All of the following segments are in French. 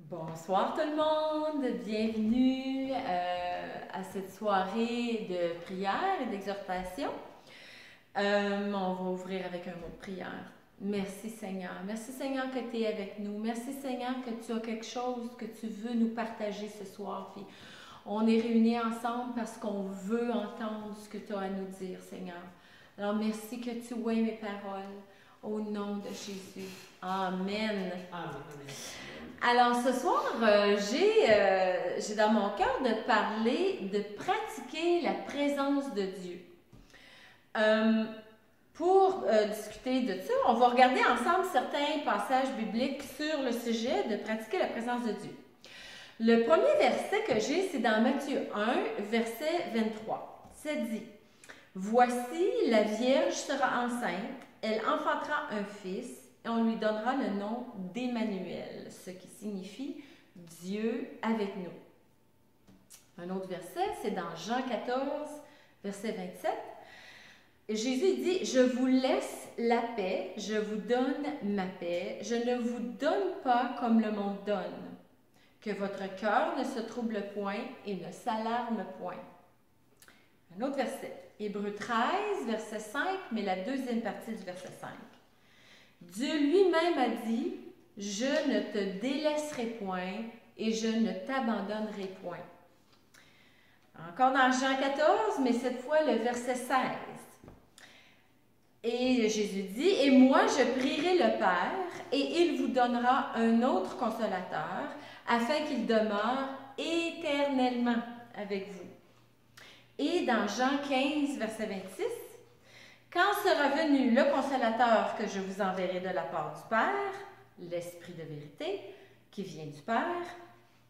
Bonsoir tout le monde, bienvenue à cette soirée de prière et d'exhortation. On va ouvrir avec un mot de prière. Merci Seigneur que tu es avec nous. Merci Seigneur que tu as quelque chose que tu veux nous partager ce soir. Puis on est réunis ensemble parce qu'on veut entendre ce que tu as à nous dire Seigneur. Alors merci que tu ouïes mes paroles au nom de Jésus. Amen. Amen. Alors ce soir, j'ai dans mon cœur de parler, de pratiquer la présence de Dieu. Pour discuter de ça, on va regarder ensemble certains passages bibliques sur le sujet de pratiquer la présence de Dieu. Le premier verset que j'ai, c'est dans Matthieu 1, verset 23. Ça dit « Voici, la Vierge sera enceinte, elle enfantera un fils, et on lui donnera le nom d'Emmanuel, ce qui signifie Dieu avec nous. » Un autre verset, c'est dans Jean 14, verset 27. Jésus dit « Je vous laisse la paix, je vous donne ma paix, je ne vous donne pas comme le monde donne. Que votre cœur ne se trouble point et ne s'alarme point. » Un autre verset, Hébreux 13, verset 5, mais la deuxième partie du verset 5. Dieu lui-même a dit, « Je ne te délaisserai point et je ne t'abandonnerai point. » Encore dans Jean 14, mais cette fois le verset 16. Et Jésus dit, « Et moi je prierai le Père, et il vous donnera un autre consolateur, afin qu'il demeure éternellement avec vous. » Et dans Jean 15, verset 26, « Quand sera venu le consolateur que je vous enverrai de la part du Père, l'Esprit de vérité, qui vient du Père,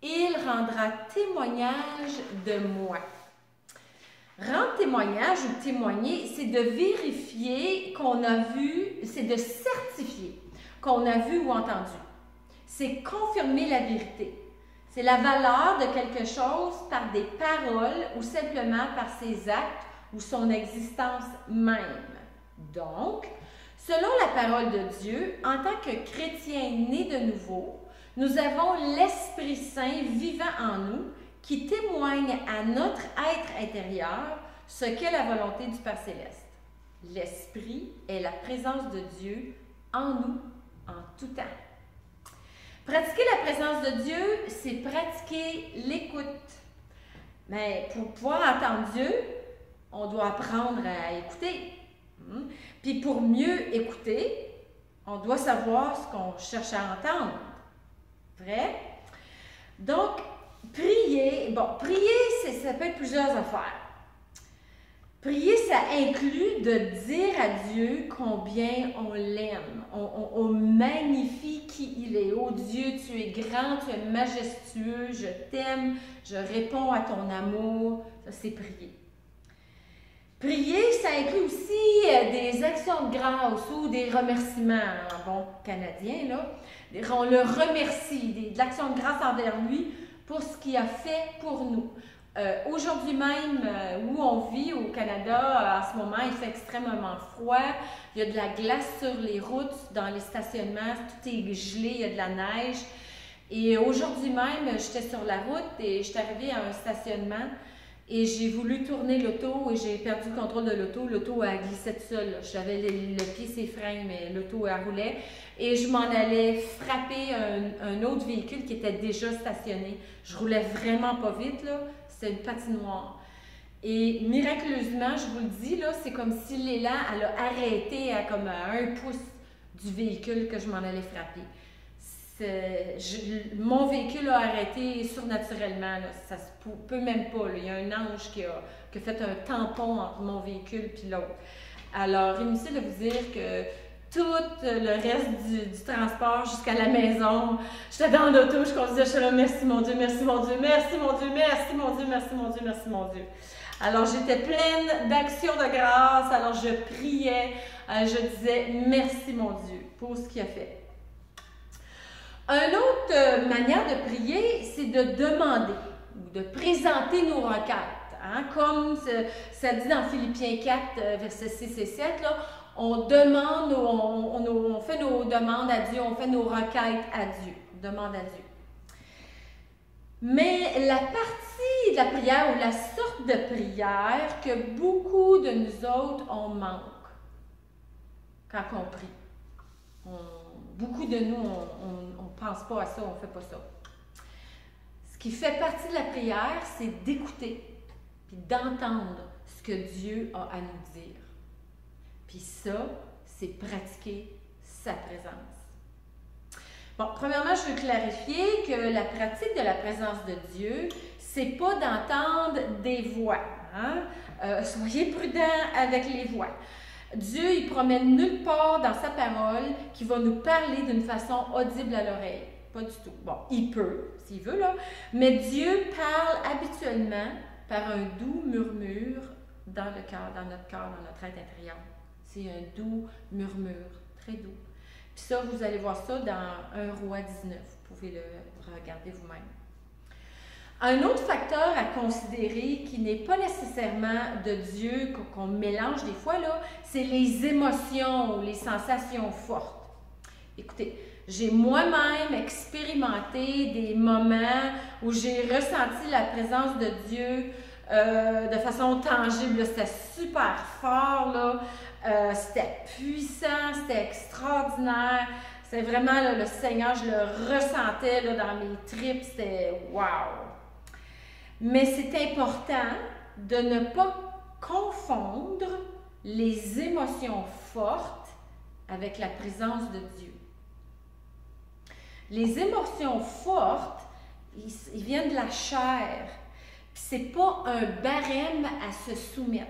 il rendra témoignage de moi. » Rendre témoignage ou témoigner, c'est de vérifier qu'on a vu, c'est de certifier qu'on a vu ou entendu. C'est confirmer la vérité. C'est la valeur de quelque chose par des paroles ou simplement par ses actes ou son existence même. Donc, selon la parole de Dieu, en tant que chrétiens nés de nouveau, nous avons l'Esprit Saint vivant en nous qui témoigne à notre être intérieur ce qu'est la volonté du Père Céleste. L'Esprit est la présence de Dieu en nous en tout temps. Pratiquer la présence de Dieu, c'est pratiquer l'écoute. Mais pour pouvoir entendre Dieu, on doit apprendre à écouter. Puis pour mieux écouter, on doit savoir ce qu'on cherche à entendre. Vrai? Donc, prier, ça peut être plusieurs affaires. Prier, ça inclut de dire à Dieu combien on l'aime. On magnifie qui il est. Oh Dieu, tu es grand, tu es majestueux, je t'aime, je réponds à ton amour. Ça, c'est prier. Prier, ça inclut aussi des actions de grâce ou des remerciements en bon canadien. Là. On le remercie, de l'action de grâce envers lui pour ce qu'il a fait pour nous. Aujourd'hui même, où on vit au Canada, en ce moment, il fait extrêmement froid. Il y a de la glace sur les routes, dans les stationnements, tout est gelé, il y a de la neige. Et aujourd'hui même, j'étais sur la route et j'étais arrivée à un stationnement et j'ai voulu tourner l'auto et j'ai perdu le contrôle de l'auto. L'auto a glissé toute seule. J'avais le pied ses freins, mais l'auto roulait. Et je m'en allais frapper un autre véhicule qui était déjà stationné. Je roulais vraiment pas vite, là. C'était une patinoire. Et miraculeusement, je vous le dis, là, c'est comme si l'élan, elle a arrêté à comme à 1 pouce du véhicule que je m'en allais frapper. Mon véhicule a arrêté surnaturellement. Là. Ça se peut même pas. Là. Il y a un ange qui a fait un tampon entre mon véhicule et l'autre. Alors, inutile de vous dire que tout le reste du transport jusqu'à la maison, j'étais dans l'auto, je conduisais, je suis là, merci mon Dieu, merci mon Dieu, merci mon Dieu, merci mon Dieu, merci mon Dieu, merci mon Dieu. Alors, j'étais pleine d'actions de grâce, alors je priais, je disais merci mon Dieu pour ce qu'il a fait. Une autre manière de prier, c'est de demander ou de présenter nos requêtes. Hein? Comme ça dit dans Philippiens 4, versets 6 et 7, là, on demande, on fait nos demandes à Dieu, on fait nos requêtes à Dieu. On demande à Dieu. Mais la partie de la prière ou la sorte de prière que beaucoup de nous autres, on manque quand on prie. Beaucoup de nous, on ne pense pas à ça, on ne fait pas ça. Ce qui fait partie de la prière, c'est d'écouter puis d'entendre ce que Dieu a à nous dire. Puis ça, c'est pratiquer sa présence. Bon, premièrement, je veux clarifier que la pratique de la présence de Dieu, c'est pas d'entendre des voix. Hein? Soyez prudents avec les voix. Dieu, il promène nulle part dans sa parole qu'il va nous parler d'une façon audible à l'oreille. Pas du tout. Bon, il peut, s'il veut, là. Mais Dieu parle habituellement par un doux murmure dans le cœur, dans notre cœur, dans notre être intérieur. C'est un doux murmure, très doux. Puis ça, vous allez voir ça dans 1 Roi 19. Vous pouvez le regarder vous-même. Un autre facteur à considérer qui n'est pas nécessairement de Dieu, qu'on mélange des fois, là, c'est les émotions ou les sensations fortes. Écoutez, j'ai moi-même expérimenté des moments où j'ai ressenti la présence de Dieu de façon tangible. C'était super fort, là. C'était puissant, c'était extraordinaire. C'était vraiment là, le Seigneur, je le ressentais là, dans mes tripes. C'était wow! Mais c'est important de ne pas confondre les émotions fortes avec la présence de Dieu. Les émotions fortes, ils viennent de la chair. Ce n'est pas un barème à se soumettre.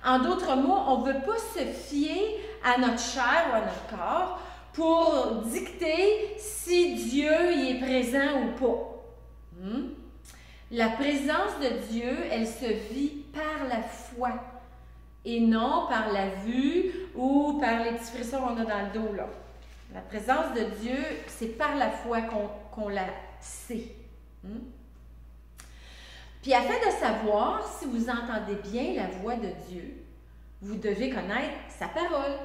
En d'autres mots, on ne veut pas se fier à notre chair ou à notre corps pour dicter si Dieu y est présent ou pas. La présence de Dieu, elle se vit par la foi et non par la vue ou par les petits frissons qu'on a dans le dos, là. La présence de Dieu, c'est par la foi qu'on la sait. Puis afin de savoir si vous entendez bien la voix de Dieu, vous devez connaître sa parole.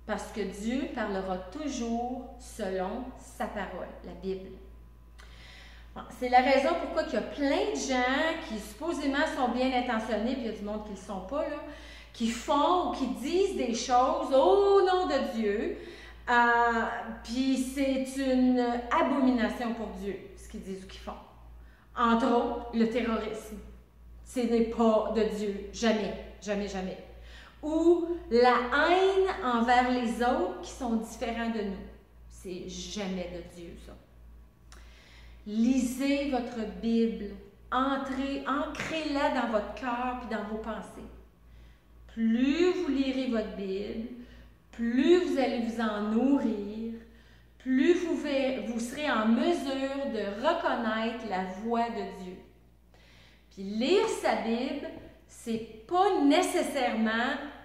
Parce que Dieu parlera toujours selon sa parole, la Bible. Bon, c'est la raison pourquoi il y a plein de gens qui supposément sont bien intentionnés, puis il y a du monde qui ne le sont pas, là, qui font ou qui disent des choses au nom de Dieu, puis c'est une abomination pour Dieu, ce qu'ils disent ou qu'ils font. Entre autres, le terrorisme. Ce n'est pas de Dieu. Jamais, jamais, jamais. Ou la haine envers les autres qui sont différents de nous. C'est jamais de Dieu, ça. Lisez votre Bible. Ancrez-la dans votre cœur et dans vos pensées. Plus vous lirez votre Bible, plus vous allez vous en nourrir, plus vous serez en mesure de reconnaître la voix de Dieu. Puis lire sa Bible, c'est pas nécessairement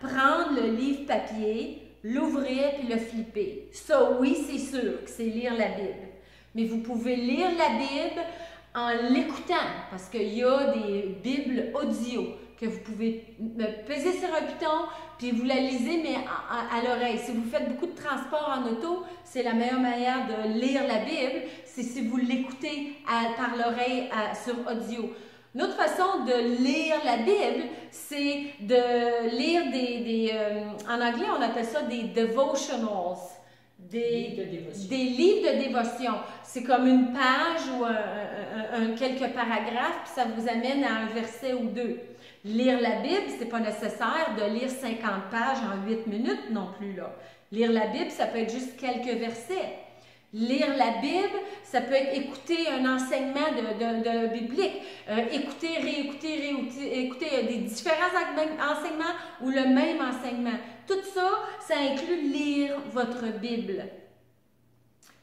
prendre le livre papier, l'ouvrir puis le flipper. Ça, oui, c'est sûr que c'est lire la Bible. Mais vous pouvez lire la Bible en l'écoutant, parce qu'il y a des Bibles audio que vous pouvez peser sur un piton, puis vous la lisez, mais à l'oreille. Si vous faites beaucoup de transport en auto, c'est la meilleure manière de lire la Bible, c'est si vous l'écoutez par l'oreille sur audio. Une autre façon de lire la Bible, c'est de lire en anglais, on appelle ça des devotionals, des livres de dévotion. C'est comme une page ou quelques paragraphes, puis ça vous amène à un verset ou deux. Lire la Bible, ce n'est pas nécessaire de lire 50 pages en 8 minutes non plus, là. Lire la Bible, ça peut être juste quelques versets. Lire la Bible, ça peut être écouter un enseignement de biblique, écouter, écouter des différents enseignements ou le même enseignement. Tout ça, ça inclut lire votre Bible.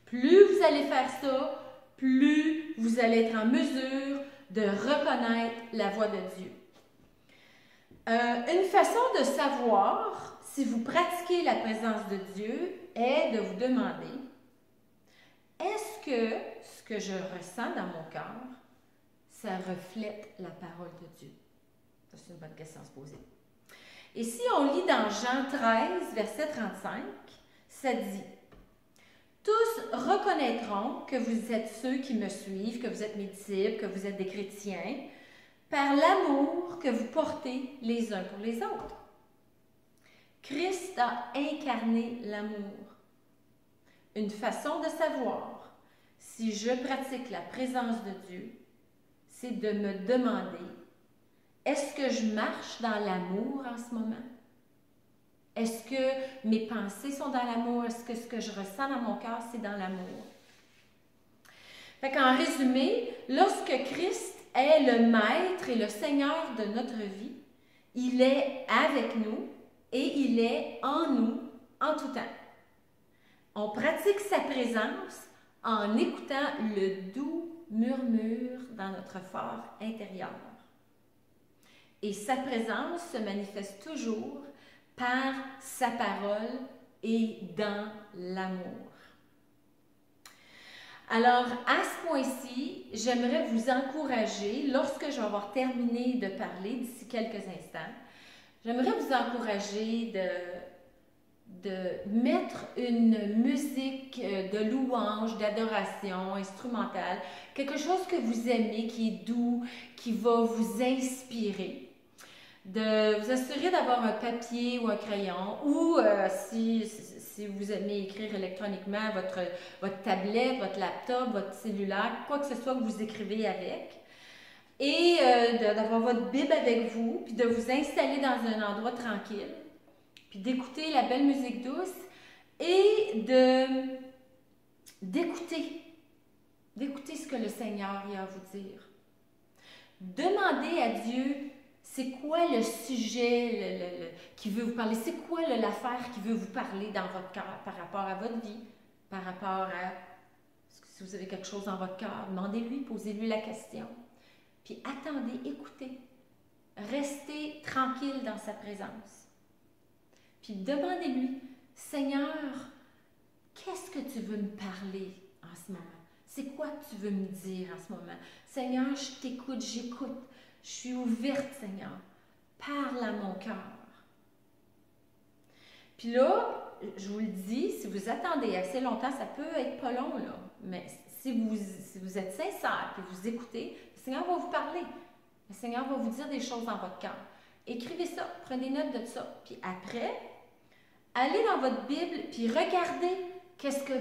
Plus vous allez faire ça, plus vous allez être en mesure de reconnaître la voix de Dieu. Une façon de savoir si vous pratiquez la présence de Dieu est de vous demander: est-ce que ce que je ressens dans mon cœur, ça reflète la parole de Dieu? Ça, c'est une bonne question à se poser. Et si on lit dans Jean 13, verset 35, ça dit: Tous reconnaîtront que vous êtes ceux qui me suivent, que vous êtes mes disciples, que vous êtes des chrétiens, par l'amour que vous portez les uns pour les autres. Christ a incarné l'amour. Une façon de savoir si je pratique la présence de Dieu, c'est de me demander, est-ce que je marche dans l'amour en ce moment? Est-ce que mes pensées sont dans l'amour? Est-ce que ce que je ressens dans mon cœur, c'est dans l'amour? Fait qu'en résumé, lorsque Christ est le Maître et le Seigneur de notre vie, il est avec nous et il est en nous en tout temps. On pratique sa présence en écoutant le doux murmure dans notre fort intérieur. Et sa présence se manifeste toujours par sa parole et dans l'amour. Alors, à ce point-ci, j'aimerais vous encourager, lorsque je vais avoir terminé de parler d'ici quelques instants, j'aimerais vous encourager de mettre une musique de louange, d'adoration instrumentale, quelque chose que vous aimez, qui est doux, qui va vous inspirer. De vous assurer d'avoir un papier ou un crayon, ou si vous aimez écrire électroniquement, votre tablette, votre laptop, votre cellulaire, quoi que ce soit que vous écrivez avec, et d'avoir votre Bible avec vous, puis de vous installer dans un endroit tranquille, puis d'écouter la belle musique douce, et d'écouter ce que le Seigneur a à vous dire. Demandez à Dieu, c'est quoi le sujet qui veut vous parler? C'est quoi l'affaire qui veut vous parler dans votre cœur par rapport à votre vie, par rapport à si vous avez quelque chose dans votre cœur? Demandez-lui, posez-lui la question. Puis attendez, écoutez. Restez tranquille dans sa présence. Puis demandez-lui, Seigneur, qu'est-ce que tu veux me parler en ce moment? C'est quoi que tu veux me dire en ce moment? Seigneur, je t'écoute, j'écoute. Je suis ouverte, Seigneur. Parle à mon cœur. Puis là, je vous le dis, si vous attendez assez longtemps, ça peut être pas long, là. Mais si vous êtes sincère et vous écoutez, le Seigneur va vous parler. Le Seigneur va vous dire des choses dans votre cœur. Écrivez ça, prenez note de ça. Puis après, allez dans votre Bible, puis regardez qu'est-ce que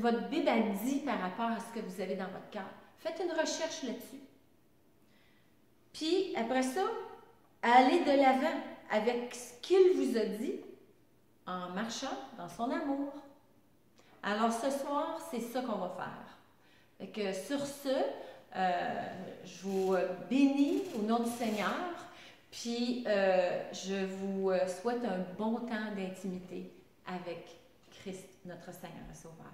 votre Bible a dit par rapport à ce que vous avez dans votre cœur. Faites une recherche là-dessus. Puis, après ça, allez de l'avant avec ce qu'il vous a dit en marchant dans son amour. Alors, ce soir, c'est ça qu'on va faire. Fait que sur ce, je vous bénis au nom du Seigneur, puis je vous souhaite un bon temps d'intimité avec Christ, notre Seigneur et Sauveur.